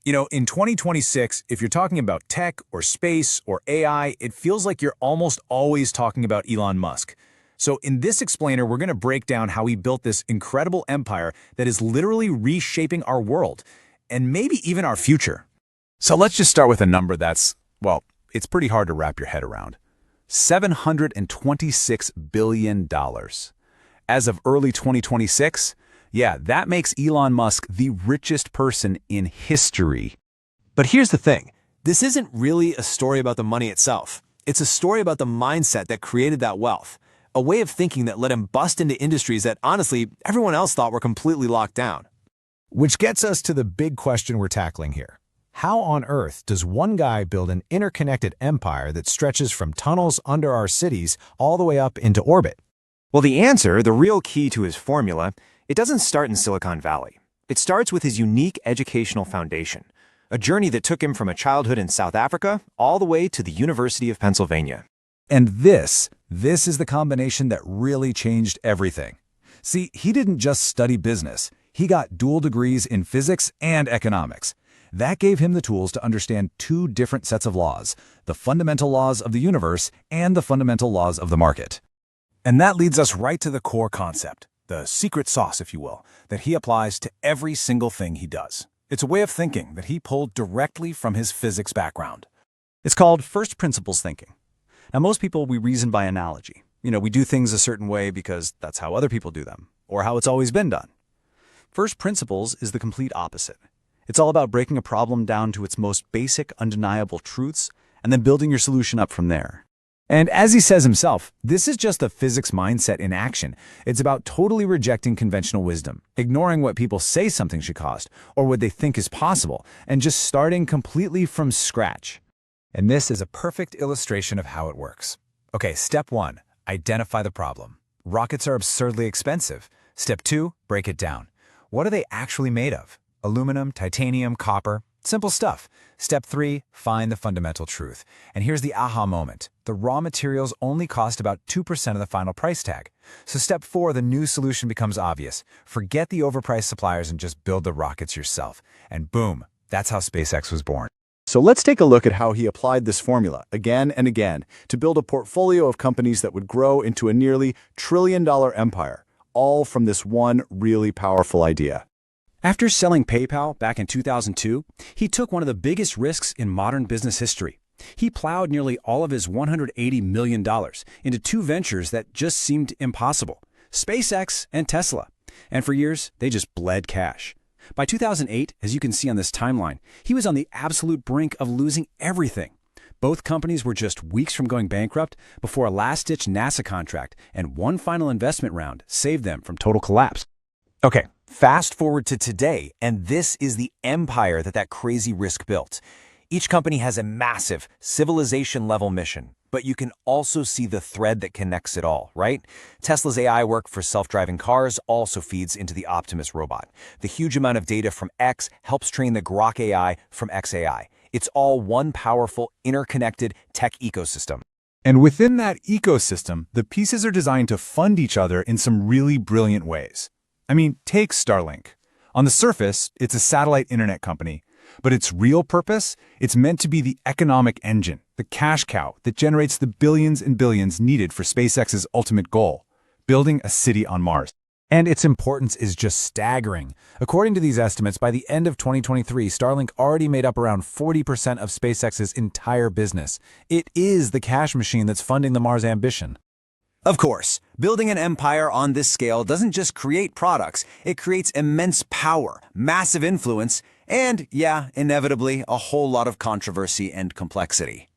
In 2026, if you're talking about tech or space or AI, it feels like you're almost always talking about Elon Musk. So in this explainer, we're going to break down how he built this incredible empire that is literally reshaping our world, and maybe even our future. So let's just start with a number that's, well, it's pretty hard to wrap your head around. $726 billion. As of early 2026, yeah, that makes Elon Musk the richest person in history. But here's the thing. This isn't really a story about the money itself. It's a story about the mindset that created that wealth, a way of thinking that let him bust into industries that, honestly, everyone else thought were completely locked down. Which gets us to the big question we're tackling here. How on earth does one guy build an interconnected empire that stretches from tunnels under our cities all the way up into orbit? Well, the answer, the real key to his formula, it doesn't start in Silicon Valley. It starts with his unique educational foundation, a journey that took him from a childhood in South Africa all the way to the University of Pennsylvania. And this is the combination that really changed everything. See, he didn't just study business. He got dual degrees in physics and economics. That gave him the tools to understand two different sets of laws, the fundamental laws of the universe and the fundamental laws of the market. And that leads us right to the core concept, the secret sauce, if you will, that he applies to every single thing he does. It's a way of thinking that he pulled directly from his physics background. It's called first principles thinking. Now, most people, we reason by analogy. We do things a certain way because that's how other people do them, or how it's always been done. First principles is the complete opposite. It's all about breaking a problem down to its most basic, undeniable truths, and then building your solution up from there. And as he says himself, this is just a physics mindset in action. It's about totally rejecting conventional wisdom, ignoring what people say something should cost, or what they think is possible, and just starting completely from scratch. And this is a perfect illustration of how it works. Okay, step 1, identify the problem. Rockets are absurdly expensive. Step 2, break it down. What are they actually made of? Aluminum, titanium, copper, simple stuff. Step 3, find the fundamental truth. And here's the aha moment. The raw materials only cost about 2% of the final price tag. So step 4, the new solution becomes obvious. Forget the overpriced suppliers and just build the rockets yourself. And boom, that's how SpaceX was born. So let's take a look at how he applied this formula again and again to build a portfolio of companies that would grow into a nearly trillion-dollar empire, all from this one really powerful idea. After selling PayPal back in 2002, he took one of the biggest risks in modern business history. He plowed nearly all of his $180 million into two ventures that just seemed impossible, SpaceX and Tesla. And for years, they just bled cash. By 2008, as you can see on this timeline, he was on the absolute brink of losing everything. Both companies were just weeks from going bankrupt before a last-ditch NASA contract and one final investment round saved them from total collapse. Okay, fast forward to today, and this is the empire that crazy risk built. Each company has a massive civilization-level mission, but you can also see the thread that connects it all, right? Tesla's AI work for self-driving cars also feeds into the Optimus robot. The huge amount of data from X helps train the Grok AI from XAI. It's all one powerful, interconnected tech ecosystem. And within that ecosystem, the pieces are designed to fund each other in some really brilliant ways. I mean, take Starlink. On the surface, it's a satellite internet company, but its real purpose, it's meant to be the economic engine, the cash cow that generates the billions and billions needed for SpaceX's ultimate goal, building a city on Mars. And its importance is just staggering. According to these estimates, by the end of 2023, Starlink already made up around 40% of SpaceX's entire business. It is the cash machine that's funding the Mars ambition. Of course, building an empire on this scale doesn't just create products, it creates immense power, massive influence, and, yeah, inevitably, a whole lot of controversy and complexity.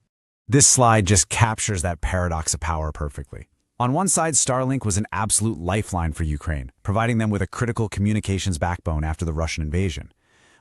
This slide just captures that paradox of power perfectly. On one side, Starlink was an absolute lifeline for Ukraine, providing them with a critical communications backbone after the Russian invasion.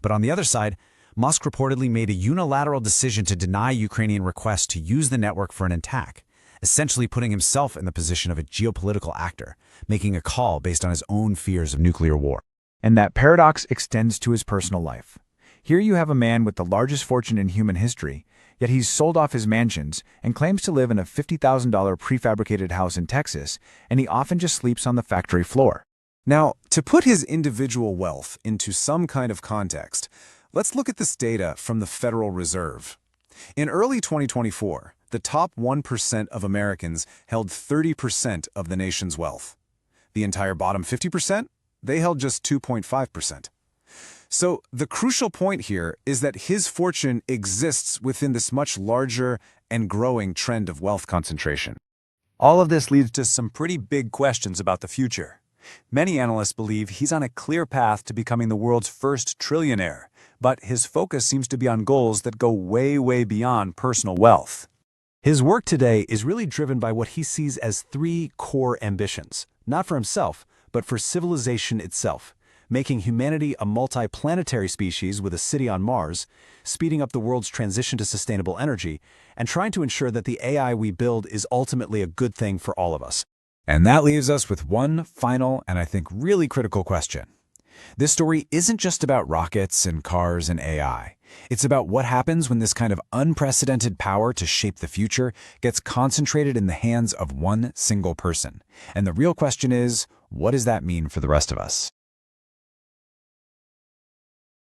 But on the other side, Musk reportedly made a unilateral decision to deny Ukrainian requests to use the network for an attack, essentially putting himself in the position of a geopolitical actor, making a call based on his own fears of nuclear war. And that paradox extends to his personal life. Here you have a man with the largest fortune in human history, yet he's sold off his mansions and claims to live in a $50,000 prefabricated house in Texas, and he often just sleeps on the factory floor. Now, to put his individual wealth into some kind of context, Let's look at this data from the Federal Reserve. In early 2024, the top 1% of Americans held 30% of the nation's wealth. The entire bottom 50%? They held just 2.5%. So the crucial point here is that his fortune exists within this much larger and growing trend of wealth concentration. All of this leads to some pretty big questions about the future. Many analysts believe he's on a clear path to becoming the world's first trillionaire, but his focus seems to be on goals that go way, way beyond personal wealth. His work today is really driven by what he sees as three core ambitions, not for himself, but for civilization itself, making humanity a multi-planetary species with a city on Mars, speeding up the world's transition to sustainable energy, and trying to ensure that the AI we build is ultimately a good thing for all of us. And that leaves us with one final and I think really critical question. This story isn't just about rockets and cars and AI. It's about what happens when this kind of unprecedented power to shape the future gets concentrated in the hands of one single person. And the real question is, what does that mean for the rest of us?